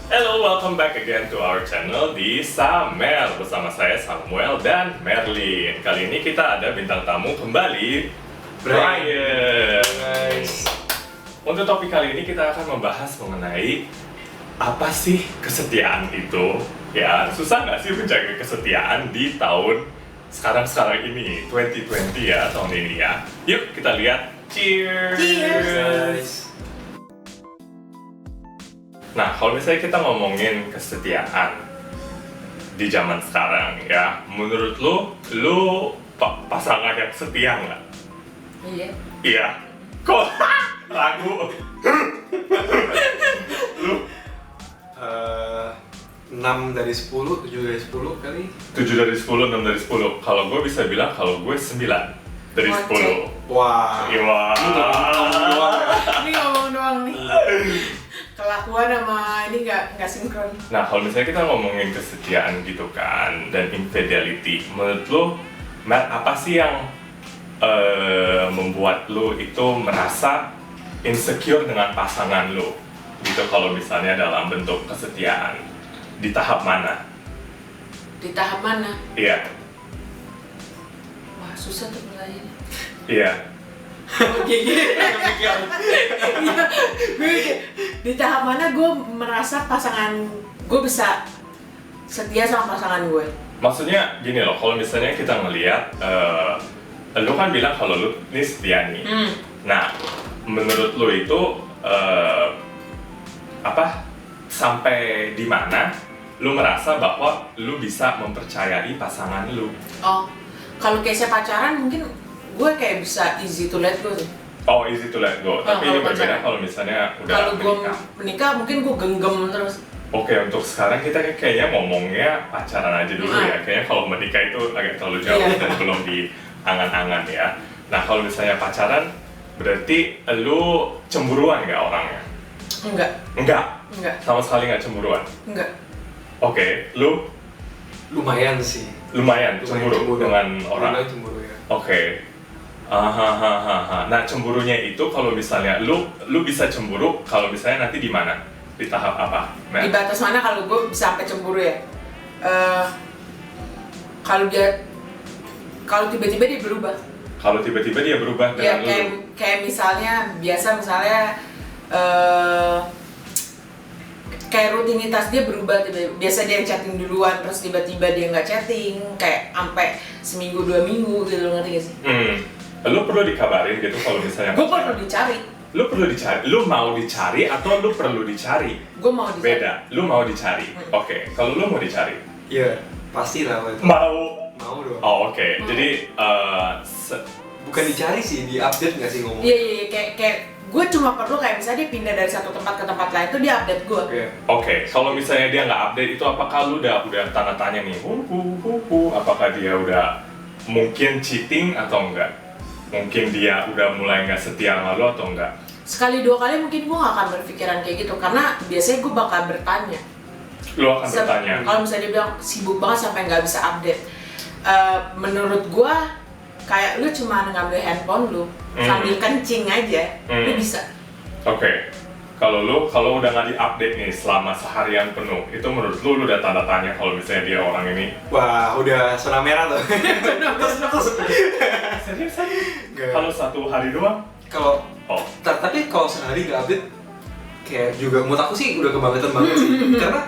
Hello, welcome back again to our channel di Samer. Bersama saya Samuel dan Merlin. Kali ini kita ada bintang tamu kembali, Brian. Guys. Untuk topik kali ini kita akan membahas mengenai apa sih kesetiaan itu. Ya, susah nggak sih menjaga kesetiaan di tahun sekarang ini, 2020 ya, tahun ini ya. Yuk kita lihat. Cheers! Guys. Nah, kalau misalnya kita ngomongin kesetiaan di zaman sekarang ya, menurut lu pasangan yang setia nggak? Iya. Iya. Kok ragu? Lu 6 dari 10, 7 dari 10 kali. 7 dari 10, 6 dari 10. Kalau gue bisa bilang kalau gue 9 dari 10. Wah. Iya. Wah. Ini ngomong doang nih. Kelakuan sama ini nggak sinkron. Nah, kalau misalnya kita ngomongin kesetiaan gitu kan, dan infidelity, menurut lu, Matt, apa sih yang membuat lu itu merasa insecure dengan pasangan lu? Gitu kalau misalnya dalam bentuk kesetiaan. Di tahap mana? Di tahap mana? Iya. Wah, susah tuh mulainya. Iya. Oke, di tahap mana gue merasa pasangan gue bisa setia sama pasangan gue? Maksudnya gini loh, kalau misalnya kita ngelihat, lu kan bilang kalau lu ini setia nih. Nah, menurut lu itu sampai di mana lu merasa bahwa lu bisa mempercayai pasangan lu? Oh, kalau kayak saya pacaran mungkin gue kayak bisa easy to let go sih. Oh, easy to let go. Tapi ini kalau berbeda pacaran. kalau misalnya udah Kalau gue menikah. menikah mungkin gue genggam terus. Oke, untuk sekarang kita kayaknya ngomongnya pacaran aja dulu ya. Kayaknya kalau menikah itu agak terlalu jauh Iya. dan belum di angan-angan ya. Nah, kalau misalnya pacaran, berarti lu cemburuan nggak orangnya? Enggak, Enggak, enggak, sama sekali nggak cemburuan. enggak. Oke, lu Lumayan sih. lumayan cemburu dengan orang. Lumayan cemburu ya. Oke. Nah, cemburunya itu kalau misalnya lu bisa cemburu kalau misalnya nanti di mana? Di tahap apa? Di batas mana kalau gue bisa sampai cemburu ya? Kalau tiba-tiba dia berubah. Kalau tiba-tiba dia berubah Ya dengan lu. kayak misalnya kayak rutinitas dia berubah tiba-tiba. Biasa dia yang chatting duluan, terus tiba-tiba dia nggak chatting, kayak sampai seminggu 2 minggu gitu, ngerti gak sih? Lu perlu dikabarin gitu kalau misalnya Gue pacaran. perlu dicari. Lu perlu dicari. Lu mau dicari atau lu perlu dicari? Gue mau dicari. Beda. Lu mau dicari. Oke. Kalau lu mau dicari, Iya, pasti lah waktu itu. mau dong. Oh, oke. Mau. Jadi Bukan dicari sih, di-update nggak sih ngomong? Iya, kayak gue cuma perlu kayak misalnya dia pindah dari satu tempat ke tempat lain tuh dia update gue. Iya. oke, kalau misalnya dia nggak update itu apakah lu udah tanda tanya nih, apakah dia udah mungkin cheating atau enggak? Mungkin dia udah mulai nggak setia sama lu atau enggak? Sekali 2 kali mungkin gue gak akan berpikiran kayak gitu, karena biasanya gue bakal bertanya. Lu akan bertanya. Kalau misalnya dia bilang sibuk banget sampai nggak bisa update, menurut gue kayak lu cuma ngambil handphone lu sambil kencing aja, lu bisa. Oke. Kalau udah nggak di-update nih selama seharian penuh, itu menurut lu udah tanda tanya kalau misalnya dia orang ini. Wah, udah zona merah tuh. Seriusan? Nggak. Kalau 1 hari doang? Kalau tapi kalau sehari nggak update, kayak juga menurut aku sih udah kebangetan banget sih. Karena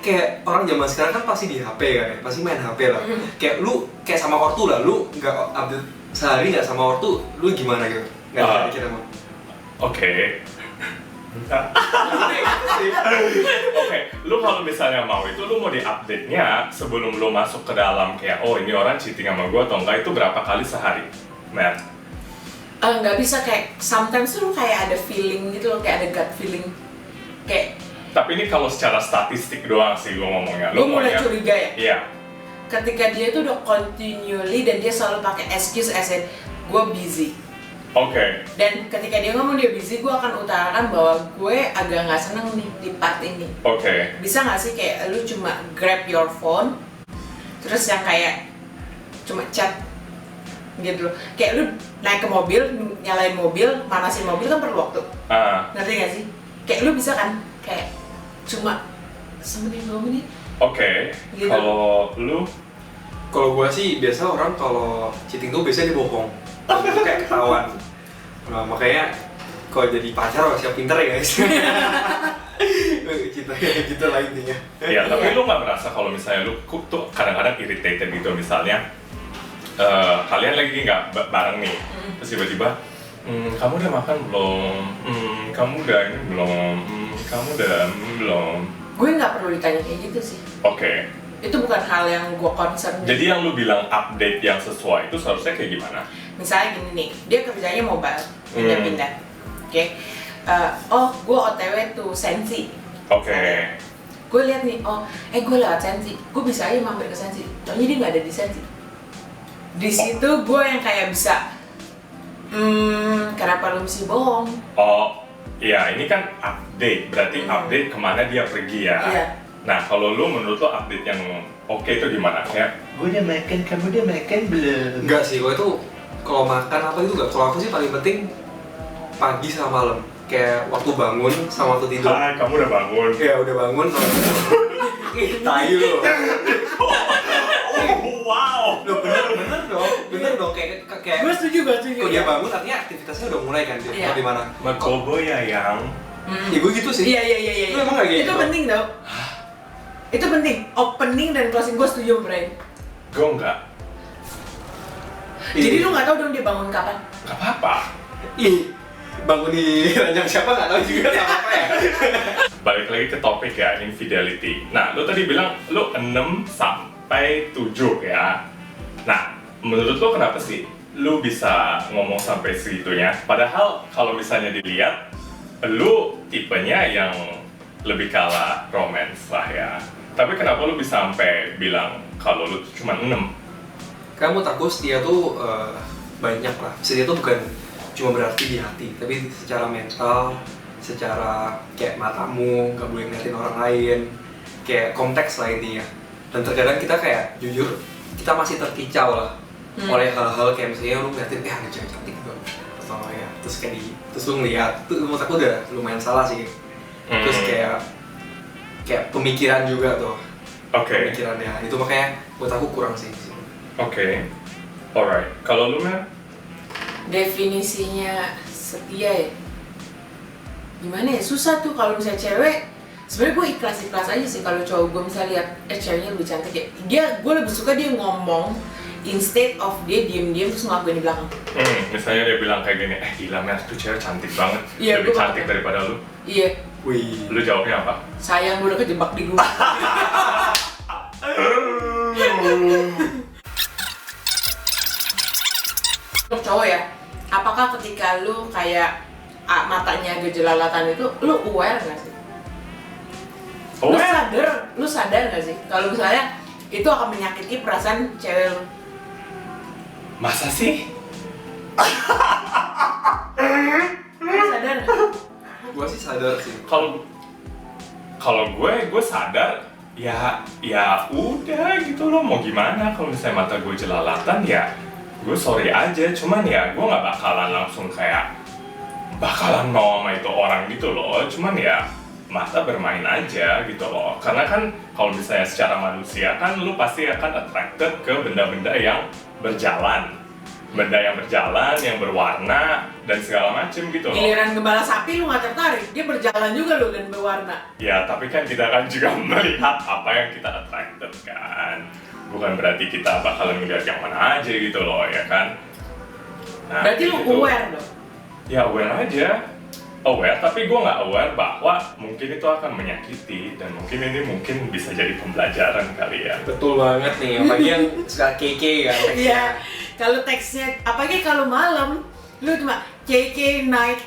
kayak orang zaman sekarang kan pasti di HP kan ya, pasti main HP lah. Kayak lu kayak sama ortu lah, lu nggak update sehari nggak sama ortu, lu gimana gitu? Nggak ada kita mau. Oke. Oke, lu kalau misalnya mau itu lu mau di-update-nya sebelum lu masuk ke dalam kayak oh ini orang cheating sama gua atau enggak, itu berapa kali sehari? Matt? Nggak bisa, kayak sometimes lu kayak ada feeling gitu loh, kayak ada gut feeling. Kayak Tapi ini kalau secara statistik doang sih gua ngomongnya. gue mulai curiga ya. Iya. Ketika dia tuh udah continually dan dia selalu pakai excuse as in gue busy. Oke. Dan ketika dia ngomong dia busy, gue akan utarakan bahwa gue agak nggak seneng nih di part ini. Oke. Bisa nggak sih kayak lu cuma grab your phone, terus yang kayak cuma chat gitu. Kayak lu naik ke mobil, nyalain mobil, manasin mobil kan perlu waktu. Ngerti gak sih? Kayak lu bisa kan kayak cuma semenit 2 menit. Oke. Gitu. Kalau lu? Kalau gue sih biasa orang kalau cheating tuh biasanya dibohong. Itu kayak ketahuan. Nah, makanya kalau jadi pacar harus siap pinter ya guys. Cinta kayak gitu lah intinya. Ya, tapi Iya. lu nggak merasa kalau misalnya lu tuh kadang-kadang irritated gitu misalnya kalian lagi nggak bareng nih, terus tiba-tiba kamu udah makan belum? Kamu udah ini belum? Kamu udah belum? Gue nggak perlu ditanya kayak gitu sih. Oke. Itu bukan hal yang gue concern. Jadi yang lu bilang update yang sesuai itu seharusnya kayak gimana? Misalnya gini nih, dia kerjanya mobile, pindah-pindah. Oke. Oh, gue OTW tuh Sensi. Oke. Gue lihat nih, gue lewat Sensi. Gue bisa aja mampir ke Sensi. Soalnya dia nggak ada di Sensi. Di situ gue yang kayak bisa, kenapa lu mesti bohong? Oh, iya ini kan update, berarti update kemana dia pergi ya? Iya. Nah, kalau lu menurut lu update yang oke itu gimana? Kayak, gue udah makan, kamu udah makan belum? Enggak sih, gue itu kalau makan apa itu enggak. Kalau aku sih paling penting pagi sama malam. Kayak waktu bangun sama waktu tidur. Hai, kamu udah bangun? Ya udah bangun sama tai lu. Oh, wow! Loh bener dong kayak Gue setuju. kalau dia bangun artinya aktivitasnya udah mulai kan dia Iya. di mana. Makobo ya yang? Ya gue gitu sih. Iya. Lu emang nggak kayak Itu gitu? penting tau. Itu penting. Opening dan closing gue setuju sama Brian. Gue enggak. Jadi lu nggak tahu dong dia bangun kapan. Gak apa-apa. Ih, bangun di ranjang siapa nggak tahu juga sama apa ya. Balik lagi ke topik ya, infidelity. Nah, lu tadi bilang lu 6 sampai 7 ya. Nah, menurut lu kenapa sih lu bisa ngomong sampai segitunya? Padahal kalau misalnya dilihat, lu tipenya yang lebih kalah romance lah ya. Tapi kenapa lu bisa sampai bilang kalau lu cuma 6? Kamu takut setia tuh banyak lah. Setia tuh bukan cuma berarti di hati, tapi secara mental, secara kayak matamu nggak boleh ngeliatin orang lain, kayak konteks lah intinya. Dan terkadang kita kayak jujur kita masih terkicau lah oleh hal-hal kayak misalnya lu ngeliatin ada cewek cantik gitu atau ya terus kayak terus lu ngeliat tuh menurut aku udah lumayan salah sih. Terus kayak pemikiran juga tuh. Oke. Pemikirannya itu makanya buat aku kurang sih. Oke. Alright. Kalau lu Mel? Definisinya setia ya? Gimana ya? Susah tuh kalau misalnya cewek. Sebenarnya gue ikhlas aja sih kalau cowok gue misalnya lihat ceweknya lebih cantik ya. Gue lebih suka dia ngomong instead of dia diem-diem terus ngelakuin di belakang. Misalnya dia bilang kayak gini, gila Mel tuh cewek cantik banget, Iya, lebih gua cantik bakal. daripada lu. Iya. Wih. Lu jawabnya apa? Sayang gue udah kejebak di rumah. Untuk cowok ya, apakah ketika lu kayak matanya agak jelalatan itu, lu aware nggak sih? Lu sadar nggak sih? Kalau misalnya itu akan menyakiti perasaan cewek lu. Masa sih? Lu sadar nggak? Gua sih sadar sih. Kalau gue sadar ya udah gitu loh, mau gimana. Kalau misalnya mata gue jelalatan ya gue sorry aja, cuman ya gue nggak bakalan langsung kayak bakalan mau sama itu orang gitu loh. Cuman ya mata bermain aja gitu loh, karena kan kalau misalnya secara manusia kan lu pasti akan attracted ke benda-benda yang berjalan, yang berwarna dan segala macem gitu loh. Giliran gembala sapi lu nggak tertarik, dia berjalan juga loh dan berwarna. Ya, tapi kan kita kan juga melihat apa yang kita attracted kan. Bukan berarti kita bakalan ngeliat yang mana aja gitu loh, ya kan. Nah, Berarti lu gitu. aware dong? Ya, aware aja. Aware, tapi gue nggak aware bahwa mungkin itu akan menyakiti. Dan mungkin bisa jadi pembelajaran kali ya. Betul banget nih, apalagi yang suka keke kan. Iya, kalau teksnya, apalagi kalau malam, lu cuma KK night,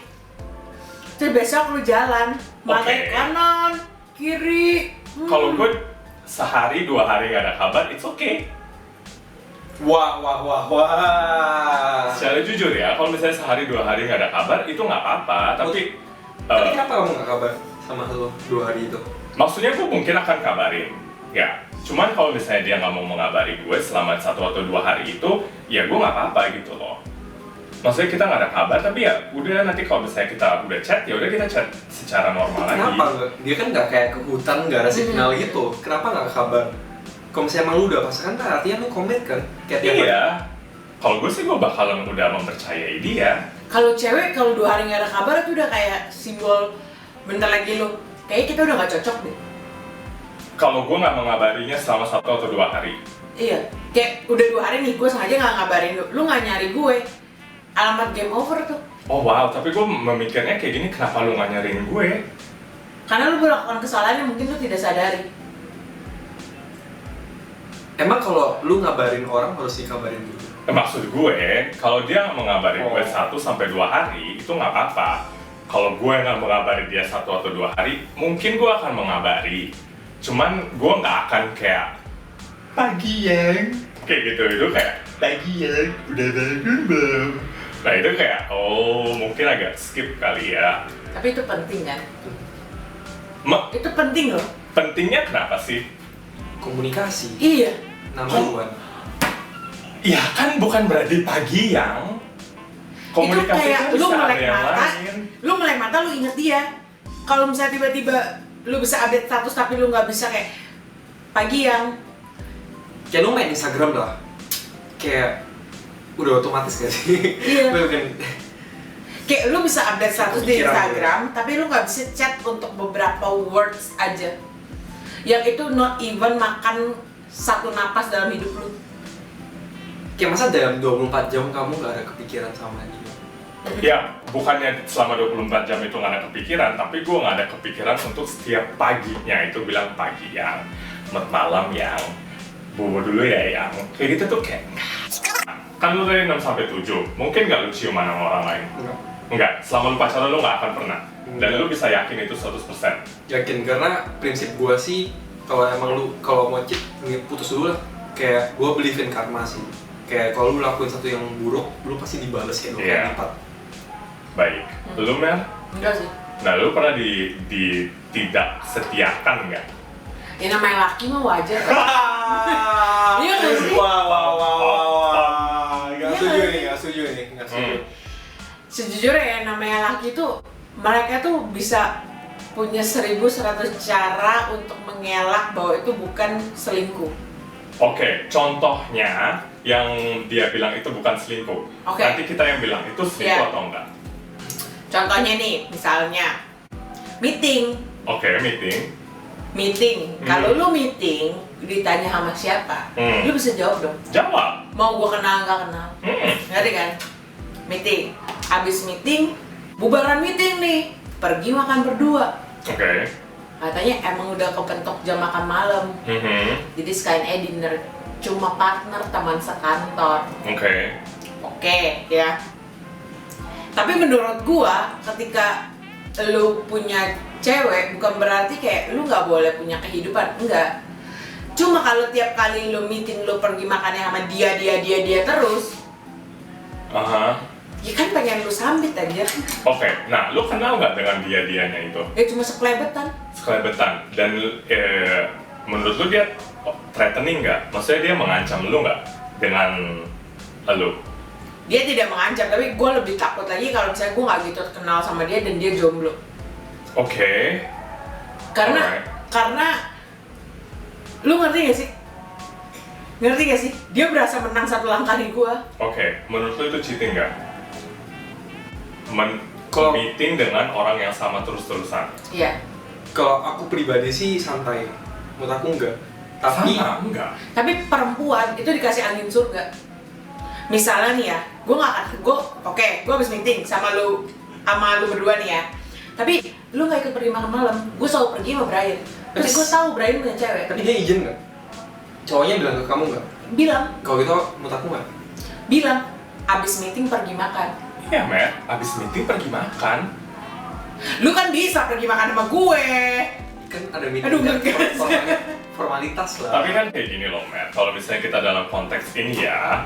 terus besok lu jalan, mata Oke. kanan, kiri. Kalau gue sehari 2 hari nggak ada kabar, it's okay. Wah. Secara jujur ya, kalau misalnya sehari 2 hari nggak ada kabar, itu nggak apa-apa. Tapi Tapi kenapa kamu nggak kabar sama lu 2 hari itu? maksudnya gue mungkin akan kabarin, ya. Cuman kalau misalnya dia nggak mau mengabari gue selama 1 atau 2 hari itu, ya gue nggak apa-apa gitu loh. Maksudnya kita nggak ada kabar, tapi ya udah nanti kalau misalnya kita udah chat, ya udah kita chat secara normal lagi. Kenapa nggak? Dia kan nggak kayak ke hutan, nggak ada signal gitu. Kenapa nggak kabar? Kalau misalnya emang lu udah pasangan kan artinya lu komit kan? Kayak tiap hari. Iya. Kalau gue sih gue bakalan udah mempercayai dia. Kalau cewek kalau 2 hari nggak ada kabar itu udah kayak simbol bentar lagi lu kayaknya kita udah nggak cocok deh. Kalau gue nggak mengabarinya selama 1 atau 2 hari. Iya, kayak udah 2 hari nih gue sengaja nggak ngabarin lu nggak nyari gue, alamat game over tuh. Oh wow, tapi gue memikirnya kayak gini, kenapa lu nggak nyariin gue? Karena lu melakukan kesalahan yang mungkin lu tidak sadari. Emang kalau lu ngabarin orang harus dikabarin dulu? Maksud gue, kalau dia nggak mengabarin gue Oh. 1 sampai 2 hari, itu nggak apa-apa. Kalau gue nggak mengabari dia 1 atau 2 hari, mungkin gue akan mengabari. Cuman gue nggak akan kayak pagi yang kayak gitu, itu kayak pagi yang udah bangun belum. Nah itu kayak mungkin agak skip kali ya. Tapi itu penting kan? Itu penting loh. Pentingnya kenapa sih? Komunikasi. Iya. Number 1. Ya kan bukan berarti pagi yang komunikasi itu kayak kan lu bisa ada melek yang mata, lain. lu inget dia. Kalau misalnya tiba-tiba lu bisa update status tapi lu nggak bisa kayak pagi yang Kayak lu main Instagram lah. Kayak udah otomatis gak sih? Iya. Bukan. kayak lu bisa update status di Kepikiran Instagram tapi lu nggak bisa chat untuk beberapa words aja. Yang itu not even makan 1 napas dalam hidup lu. Kayak masa dalam 24 jam kamu gak ada kepikiran sama dia? Ya, bukannya selama 24 jam itu nggak ada kepikiran, tapi gue nggak ada kepikiran untuk setiap paginya itu bilang pagi yang, malam yang, bobo dulu ya yang, kayak gitu tuh kayak kan lu dari 6 sampai 7, mungkin nggak lu ciuman sama orang lain? Enggak. Enggak, selama lu pacaran lu nggak akan pernah. Dan lu bisa yakin itu 100%. Yakin, karena prinsip gua sih kalau emang lu kalau mau cheat putus dulu lah. Kayak gua believe in karma sih. Kayak kalau lu lakuin satu yang buruk, lu pasti dibales kayak 2 kali Iya. lipat. Baik, lu Mel? Enggak sih. Nah lu pernah di tidak setiakan nggak? Ya namanya laki mah wajar. Iya nggak sih? Wah. Iya nggak Gak setuju. Sejujurnya ya namanya laki tuh mereka tuh bisa punya 1100 cara untuk mengelak bahwa itu bukan selingkuh. Oke, contohnya yang dia bilang itu bukan selingkuh. Oke. Nanti kita yang bilang itu selingkuh Iya. atau enggak. Contohnya nih, misalnya meeting. Oke, meeting. Kalau lu meeting ditanya sama siapa, lu bisa jawab dong. Jawab. Mau gua kenal nggak kenal, ngerti kan? Meeting, abis meeting, bubaran meeting nih, pergi makan berdua. Oke. Katanya emang udah kepentok jam makan malam, jadi sekalian dinner, cuma partner teman sekantor. Oke. Oke, ya. Tapi menurut gua, ketika lu punya cewek, bukan berarti kayak lu nggak boleh punya kehidupan, enggak. Cuma kalau tiap kali lu meeting, lu pergi makannya sama dia terus, Aha. ya kan pengen lu sambit aja. Oke. Nah, lu kenal nggak dengan dia-dianya itu? Ya cuma sekelebetan. Sekelebetan. Dan menurut lu dia threatening nggak? Maksudnya dia mengancam lu nggak dengan lu? Dia tidak mengancam, tapi gue lebih takut lagi kalau misalnya gue nggak gitu kenal sama dia dan dia jomblo. Oke. Alright. Karena lu ngerti gak sih? Ngerti gak sih? Dia berasa menang 1 langkah di gue. Oke. Menurut lu itu cheating nggak? Kalau- Meeting dengan orang yang sama terus-terusan. Iya. Kalau aku pribadi sih santai. Menurut aku enggak. Tapi Sama, enggak. Tapi perempuan itu dikasih angin surga. Misalnya nih ya, gue habis meeting sama lu berdua nih ya. Tapi lu nggak ikut pergi makan malam, gue selalu pergi sama Brian. Terus gue tahu Brian punya cewek. tapi dia izin nggak? Cowoknya bilang ke kamu nggak? Bilang, Kalau gitu menurut aku nggak. abis meeting pergi makan. Iya, Mer. Abis meeting pergi makan. Lu kan bisa pergi makan sama gue. Kan ada meeting. Aduh, kan nggak. formalitas lah. Tapi kan kayak gini loh, Mer. Kalau misalnya kita dalam konteks ini ya,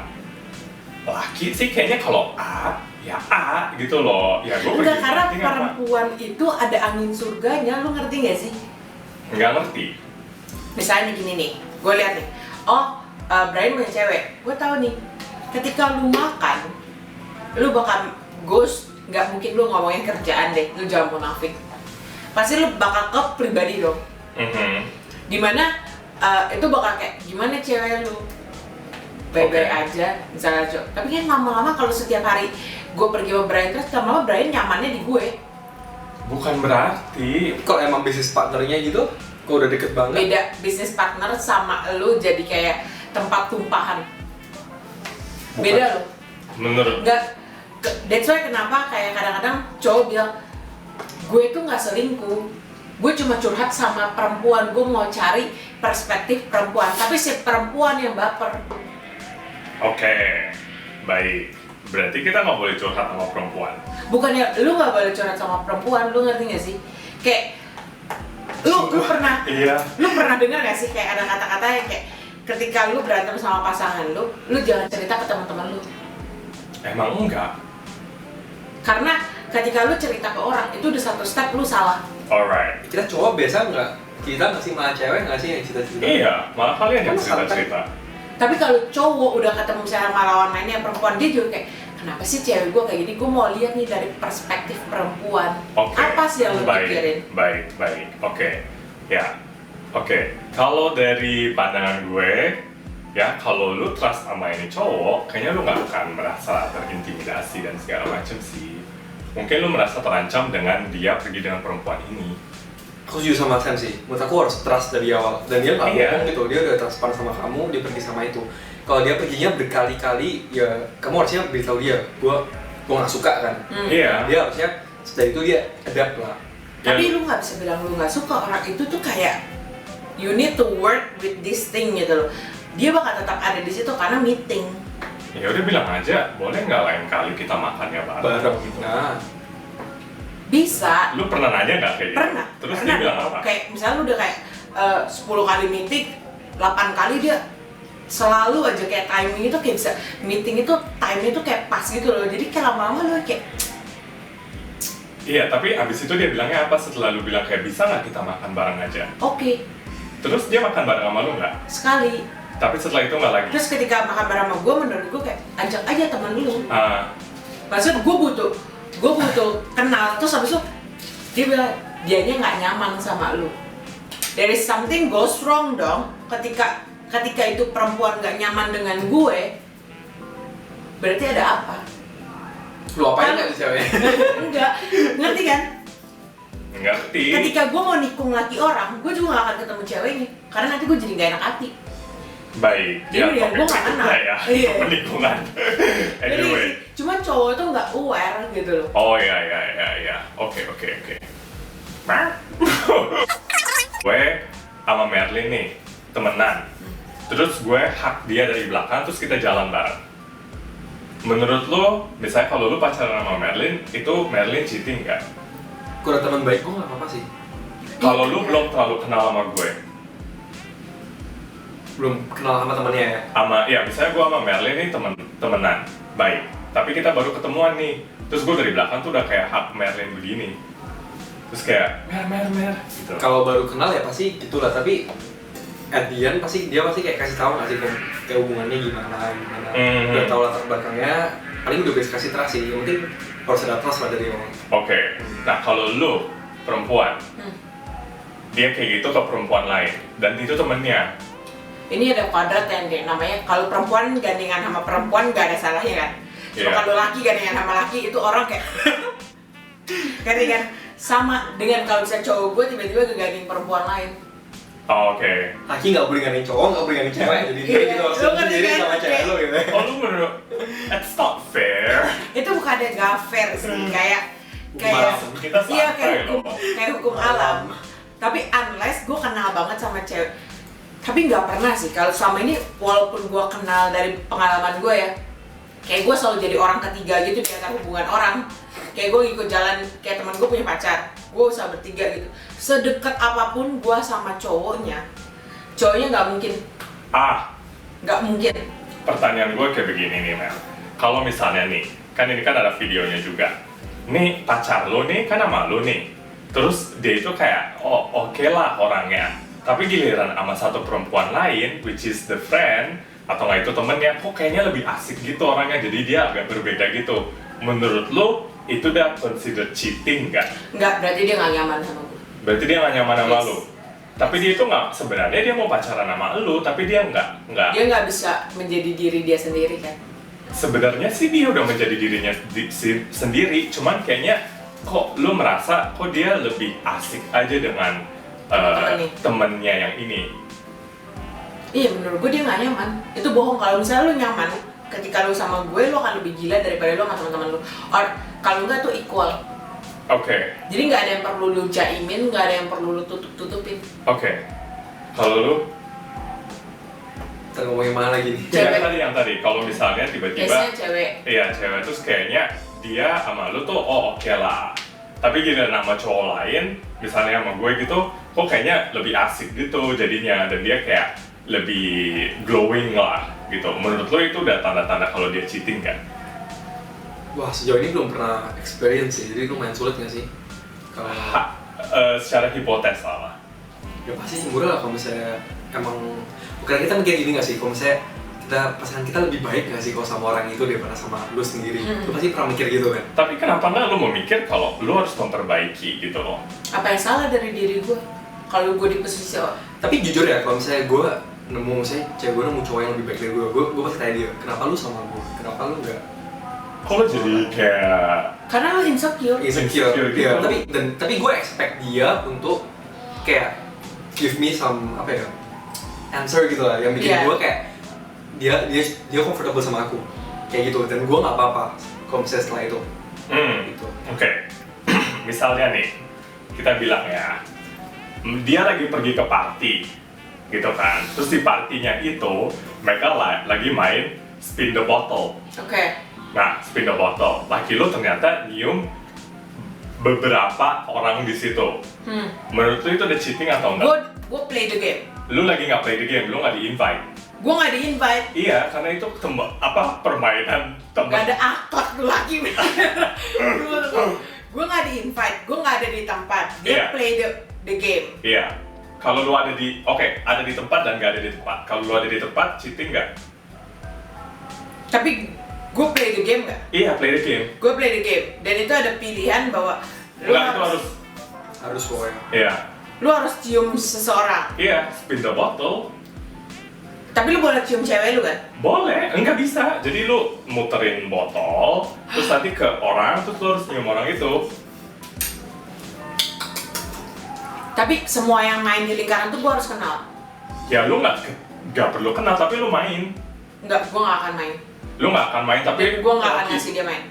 laki sih kayaknya kalau A, ya A gitu loh. Ya gue Enggak, karena meeting apa? perempuan itu ada angin surganya, lu ngerti gak sih? Nggak ngerti. Misalnya gini nih, gue lihat nih, oh Brian punya cewek, gue tahu nih, ketika lu makan, lu bakal ghost, nggak mungkin lu ngomongin kerjaan deh, lu jangan munafik. Pasti lu bakal ke pribadi dong. Dimana itu bakal kayak gimana cewek lu, baik-baik aja, misalnya tapi kan lama-lama kalau setiap hari gue pergi sama Brian terus, lama-lama Brian nyamannya di gue. Bukan berarti Kalau emang bisnis partnernya gitu, kok udah deket banget. Beda, bisnis partner sama lu jadi kayak tempat tumpahan. Beda loh. menurut Nggak, that's why kenapa kayak kadang-kadang cowok bilang gue tuh nggak selingkuh, gue cuma curhat sama perempuan, gue mau cari perspektif perempuan, tapi si perempuan yang baper. Oke, baik. Berarti kita nggak boleh curhat sama perempuan. Bukannya lu nggak boleh curhat sama perempuan, lu ngerti nggak sih? Kayak lu pernah Iya. lu pernah dengar gak sih kayak ada kata-kata yang kayak ketika lu berantem sama pasangan lu jangan cerita ke teman-teman lu. Emang enggak? Karena ketika lu cerita ke orang itu udah satu step lu salah. Alright. Kita cowok biasa nggak, kita nggak sih malah cewek nggak sih yang cerita-cerita? Iya, malah kalian yang Kan santai. cerita-cerita. Tapi kalau cowok udah ketemu misalnya sama lawan mainnya perempuan, dia juga kayak kenapa sih cewek gue kayak gini? Gue mau lihat nih dari perspektif perempuan. Oke. Apa sih yang lu Baik, pikirin? Baik. Oke. Ya. Oke. Kalau dari pandangan gue, ya kalau lu trust sama ini cowok, kayaknya lu nggak akan merasa terintimidasi dan segala macam sih. Mungkin lu merasa terancam dengan dia pergi dengan perempuan ini. Aku setuju sama Sam sih, menurut aku harus trust dari awal. Dan dia nggak Iya. bohong gitu, dia udah transparan sama kamu, dia pergi sama itu. Kalau dia perginya berkali-kali, ya kamu harusnya beritahu dia, gua nggak suka kan. Iya. Dia harusnya setelah itu dia adapt lah. Tapi Ya. lu nggak bisa bilang lu nggak suka, orang itu tuh kayak you need to work with this thing gitu loh. Dia bakal tetap ada di situ karena meeting. Ya udah bilang aja, boleh nggak lain kali kita makannya bareng? Bareng. Gitu. Nah, Bisa. Lu pernah nanya nggak kayak gitu? Pernah. Terus pernah dia bilang dong. apa? Kayak misalnya lu udah kayak 10 kali meeting, 8 kali dia selalu aja kayak timing itu kayak bisa meeting itu timing itu kayak pas gitu loh. Jadi kayak lama-lama lu kayak Iya, tapi abis itu dia bilangnya apa setelah lu bilang kayak bisa nggak kita makan bareng aja? oke, Terus dia makan bareng sama lu nggak? sekali. Tapi setelah itu nggak lagi? Terus ketika makan bareng sama gue, menurut gue kayak ajak aja teman lu. Maksud gue butuh kenal. Terus habis itu dia bilang dianya nggak nyaman sama lu. There is something goes wrong dong. Ketika itu perempuan nggak nyaman dengan gue, berarti ada apa? lu apain nggak di cewek? Enggak, ngerti kan? Ngerti. Ketika gue mau nikung laki orang, gue juga gak akan ketemu ceweknya. Karena nanti gue jadi gak enak hati. Baik. Jadi dia topik gue nggak kenal. berikutnya ya. Iya. Peningkungan. Anyway. Jadi, cuman cowok tuh gak aware gitu loh. Oh ya. Oke. Gue sama Merlin nih temenan. Terus gue hak dia dari belakang, terus kita jalan bareng. Menurut lo, misalnya kalau lo pacaran sama Merlin, itu Merlin cheating nggak? Gue udah teman baik, gue nggak apa-apa sih. Kalau lo belum terlalu kenal sama gue, Belum kenal sama temennya ya. ya misalnya gue sama Merlin nih temenan, baik. Tapi kita baru ketemuan nih, terus gue dari belakang tuh udah kayak hak Merlin begini. Terus kayak mer gitu. Kalau baru kenal ya pasti gitulah, tapi at the end pasti dia kayak kasih tahu nggak sih kayak hubungannya gimana. Udah tahu latar belakangnya, paling udah bisa kasih trust sih. Yang penting harus ada trust lah dari awal. Oke. Nah kalau lo perempuan, dia kayak gitu ke perempuan lain, dan itu temennya. Ini ada kuadrat yang kayak namanya, kalau perempuan gandengan sama perempuan gak ada salahnya kan. Cuma Iya. kalau laki gandengan sama laki itu orang kayak ngerti kan? Sama dengan kalau misalnya cowok gue tiba-tiba ngegandeng perempuan lain. Oh, Oke. Laki nggak boleh gandeng cowok, nggak boleh gandeng cewek, jadi kayak gitu harus Lu ngerti sendiri kan? sama cewek lo gitu. Oh lu menurut, it's not fair. Itu bukan ada gak fair sih, kayak alam. Kita iya santai kayak hukum alam. Tapi unless gue kenal banget sama cewek, tapi nggak pernah sih kalau selama ini, walaupun gue kenal dari pengalaman gue ya, kayak gue selalu jadi orang ketiga gitu di antara hubungan orang. Kayak gue ikut jalan, kayak teman gue punya pacar, gue usah bertiga gitu. Sedekat apapun gue sama cowoknya nggak mungkin, nggak mungkin. Pertanyaan gue kayak begini nih Mel. Kalau misalnya nih, kan ini kan ada videonya juga. Nih pacar lo nih kan sama lo nih. Terus dia itu kayak, oh oke lah orangnya. Tapi giliran sama satu perempuan lain, which is the friend, atau nggak itu temennya, kok kayaknya lebih asik gitu orangnya, jadi dia agak berbeda gitu. Menurut lo, itu udah consider cheating nggak? Nggak, berarti dia nggak nyaman sama gue. Berarti dia nggak nyaman sama Yes. lo? Tapi dia itu nggak, sebenarnya dia mau pacaran sama lo, tapi dia nggak. Dia nggak bisa menjadi diri dia sendiri kan. Sebenarnya sih dia udah menjadi dirinya sendiri, cuman kayaknya kok lo merasa kok dia lebih asik aja dengan Temen-temennya. temennya yang ini. Iya, menurut gue dia nggak nyaman. Itu bohong. Kalau misalnya lu nyaman, ketika lu sama gue, lu akan lebih gila daripada lu sama teman-teman lu. Or kalau nggak tuh equal. Oke. Jadi nggak ada yang perlu lu jaimin, nggak ada yang perlu lu tutup-tutupin. Oke. Kalau lu? Kita ngomongin mana lagi nih? Cewek. Yang tadi, kalau misalnya tiba-tiba, Biasanya cewek. iya cewek terus kayaknya dia sama lu tuh oh oke lah. Tapi giliran sama cowok lain, misalnya sama gue gitu, kok kayaknya lebih asik gitu jadinya, dan dia kayak lebih glowing lah gitu. Menurut lo itu udah tanda-tanda kalau dia cheating kan? Wah, sejauh ini belum pernah experience sih, jadi lumayan sulit nggak sih? Kalau Secara hipotesa lah. ya pasti cemburu lah kalau misalnya emang bukan kita mikir gini nggak sih, kalau misalnya pasangan kita lebih baik nggak sih kalau sama orang itu daripada sama lu sendiri. Lu pasti pernah mikir gitu kan? Tapi kenapa nggak lo mau mikir kalau lo harus memperbaiki gitu loh? Apa yang salah dari diri gue? Kalau gue di posisi Tapi jujur ya, kalau misalnya gue nemu, misalnya cewek gue nemu cowok yang lebih baik dari gue pasti tanya dia, kenapa lu sama gue? Kenapa lu nggak Kok lo jadi kayak karena lu insecure. insecure? Insecure Iya, gitu. tapi gue expect dia untuk kayak give me some apa ya answer gitu lah, yang bikin Iya. gue kayak dia comfortable sama aku kayak gitu, dan gue nggak apa-apa kalau misalnya setelah itu gitu. Oke. Misalnya nih, kita bilang ya, dia lagi pergi ke party, gitu kan. Terus di partinya itu, mereka lagi main spin the bottle. Oke. Nah, spin the bottle. Laki lo ternyata nyium beberapa orang di situ. Menurut lo itu udah cheating atau enggak? Gue play the game. Lu lagi nggak play the game, lu nggak di-invite. Gue nggak di-invite. Iya, karena itu permainan teman. Gak ada akhlak tuh laki. Gue nggak di-invite. Gue nggak ada di tempat. Dia Iya. play the game. Iya. Kalau lu ada di, ada di tempat dan nggak ada di tempat. Kalau lu ada di tempat, cheating nggak? Tapi gue play the game nggak? Iya, play the game. Gue play the game. Dan itu ada pilihan bahwa lu Enggak, itu Harus pokoknya. Iya. lu harus cium seseorang. Iya, spin the bottle. Tapi lu boleh cium cewek lu kan? Boleh, enggak bisa. Jadi lu muterin botol, terus nanti ke orang, terus lu harus nyium orang itu. Tapi semua yang main di lingkaran tuh gue harus kenal. Ya lu nggak perlu kenal, tapi lu main. Enggak, gue nggak akan main. Lu nggak akan main, tapi Dan gue nggak akan ngasih dia main.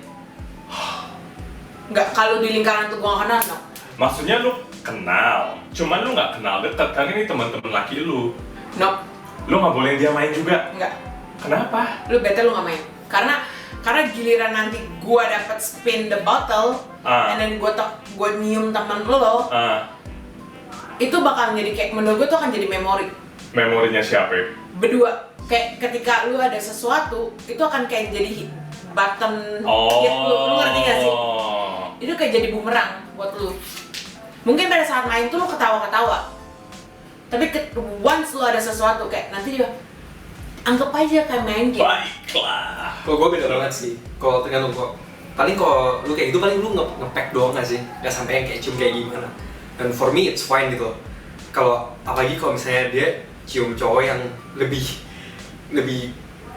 Enggak, kalau di lingkaran tuh gue nggak kenal, no. Maksudnya lu kenal, cuman lu nggak kenal dekat, kan ini teman-teman laki lu. No, Lu nggak boleh dia main juga. enggak. Kenapa? Lu better lu nggak main. Karena giliran nanti gue dapet spin the bottle, and then gue nyium temen lo, itu bakal jadi kayak, menurut gue tuh akan jadi memori. Memorinya siapa ya? Berdua, kayak ketika lu ada sesuatu, itu akan kayak jadi button hit lu ngerti gak sih? Itu kayak jadi bumerang buat lu. Mungkin pada saat main tuh lu ketawa-ketawa, tapi once lu ada sesuatu kayak nanti dia anggap aja kayak main game. Baiklah. Kalau gue beda banget sih. Kalau tergantung kok. Paling kalau lu kayak gitu paling lu nge-pack doang nggak sih? Nggak sampai yang kayak cium kayak gimana. Dan for me it's fine gitu. Kalau apalagi kalau misalnya dia cium cowok yang lebih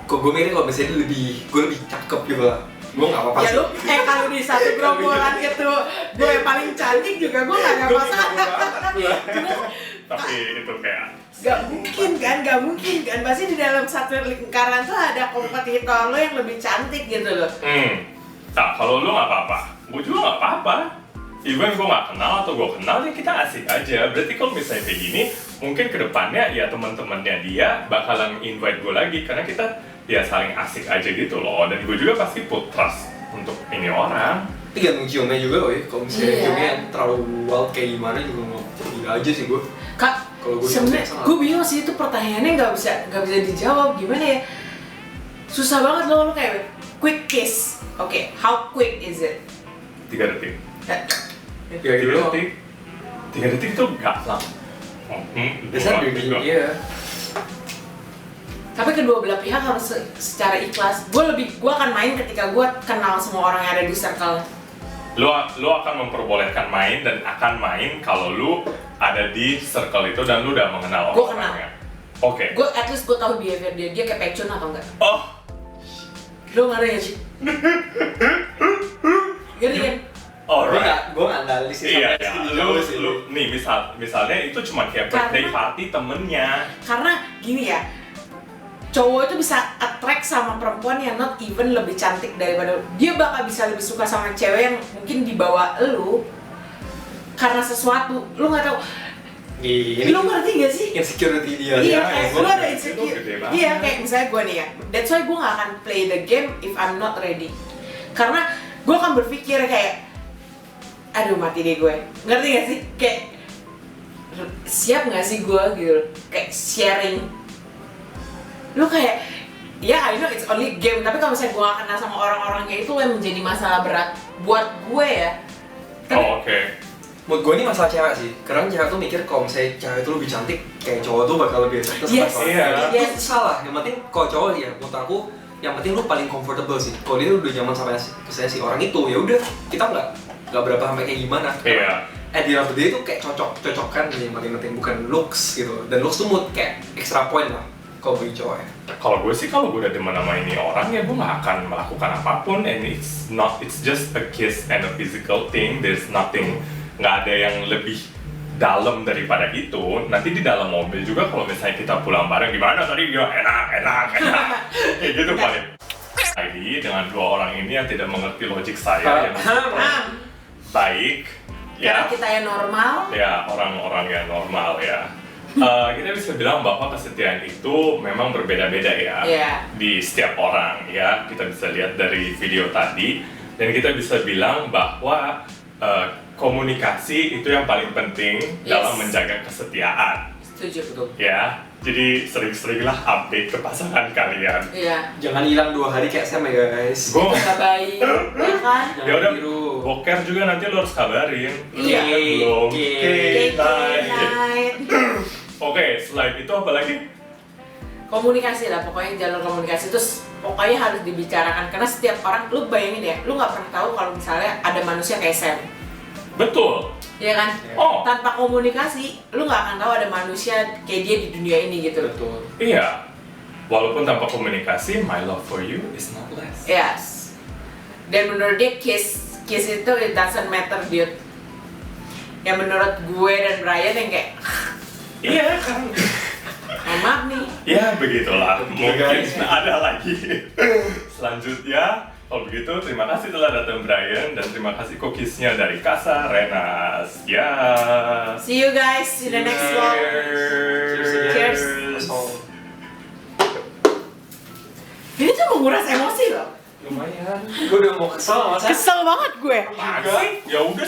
kok gue mikir kalau misalnya dia gue lebih cakep gitu lah. Gue nggak apa-apa Ya sih. lu, kalau di satu gerombolan gitu, gue yang paling cantik juga gue nggak ada masalah. Cuma Tapi itu kayak gak mungkin kan, pasti di dalam satu lingkaran tuh ada kompetitor lo yang lebih cantik gitu loh. Nah, kalau lu nggak apa-apa, gue juga nggak apa-apa. Even gue nggak kenal atau gue kenal, ya kita asik aja. Berarti kalau misalnya kayak gini, mungkin kedepannya ya teman-temannya dia bakalan invite gue lagi, karena kita ya saling asik aja gitu loh. Dan gue juga pasti put trust untuk ini orang. Tapi gantung ciumnya juga, woy. Kalau misalnya Iya. ciumnya terlalu wild kayak gimana juga nggak gila aja sih gue. Kak, Kalau gue sebenarnya sama. gue bingung sih, itu pertanyaannya nggak bisa dijawab, gimana ya? Susah banget lo kayak quick kiss. Oke, how quick is it? 3 detik. Ya gitu 3 loh. detik. 3 detik itu nggak lama. Biasanya juga. iya. Tapi kedua belah pihak harus secara ikhlas. Gue akan main ketika gue kenal semua orang yang ada di circle. Lu akan memperbolehkan main dan akan main kalau lu ada di circle itu dan lu udah mengenal Gua orang-orangnya. Oke. Gue at least gue tahu behavior dia kayak pecun atau enggak. Oh, Lu ngerti gak sih? Ngerti kan? alright. Gue nggak analisis Iya, sampai ya. segitu jauh sih. Lu nih misalnya itu cuma kayak birthday party temennya. Karena gini ya, cowok itu bisa attract sama perempuan yang not even lebih cantik daripada dia, bakal bisa lebih suka sama cewek yang mungkin di bawah lu karena sesuatu lu nggak tahu. Ini Lu ngerti gak sih? insecurity dia. Iya, ya, kayak gua lu ada itu insecure. gede banget. Iya, kayak misalnya gue nih ya, that's why gue gak akan play the game if I'm not ready. Karena gue akan berpikir kayak, aduh mati deh gue. Ngerti gak sih? Kayak siap gak sih gue gitu? Kayak sharing. Lu kayak, ya I know it's only game, tapi kalau misalnya gue gak kenal sama orang-orangnya itu yang menjadi masalah berat buat gue ya. Tapi, Oh, oke. Menurut gue ini masalah cewek sih. Karena cewek tuh mikir kalau misalnya cewek itu lebih cantik, kayak cowok tuh bakal lebih efektif Yes. sama Iya. Itu salah. Yang penting kalau cowok ya, menurut aku yang penting lu paling comfortable sih. Kalau dia udah nyaman sama misalnya si orang itu, ya udah kita nggak berapa sampai kayak gimana. Iya. At the end of the day itu kayak cocokan yang paling penting, bukan looks gitu. Dan looks tuh mood kayak extra point lah kalau bagi cowok ya. Kalau gue sih kalau gue udah demen sama ini orang ya gue nggak akan melakukan apapun, and it's just a kiss and a physical thing. There's nothing, nggak ada yang lebih dalam daripada itu. Nanti di dalam mobil juga kalau misalnya kita pulang bareng, gimana tadi ya enak kayak gitu paling. Jadi dengan dua orang ini yang tidak mengerti logik saya yang baik karena ya, kita yang normal. ya orang-orang yang normal ya. Kita bisa bilang bahwa kesetiaan itu memang berbeda-beda ya Iya. di setiap orang ya. Kita bisa lihat dari video tadi dan kita bisa bilang bahwa komunikasi itu yang paling penting Yes. dalam menjaga kesetiaan Setuju. Betul. ya. Jadi sering-seringlah update ke pasangan kalian. Iya. Jangan hilang 2 hari kayak Sam ya guys. Gue Gak baik, ya kan? ya udah Biru. boker juga nanti lo harus kabarin. Iya. Belum. Cake night. Oke, selain itu apa lagi? Komunikasi lah, pokoknya jalur komunikasi terus pokoknya harus dibicarakan karena setiap orang, lu bayangin ya, lu nggak pernah tahu kalau misalnya ada manusia kayak Sam, Betul. ya kan? Oh, Tanpa komunikasi, lu nggak akan tahu ada manusia kayak dia di dunia ini gitu. Betul. iya. Walaupun tanpa komunikasi, my love for you is not less. Yes. Dan menurut dia kiss itu it doesn't matter dude. Yang menurut gue dan Brian yang kayak Iya kan? maaf nih. Ya begitulah. Mungkin guys. ada lagi. Selanjutnya, kalau begitu terima kasih telah datang Brian dan terima kasih cookiesnya dari Casa Renas. Ya. See you guys in the next vlog. Cheers. Ini tuh menguras emosi loh. Lumayan. Gue udah mau kesel sama Sam. Kesel banget gue. Apaan sih? Ya udah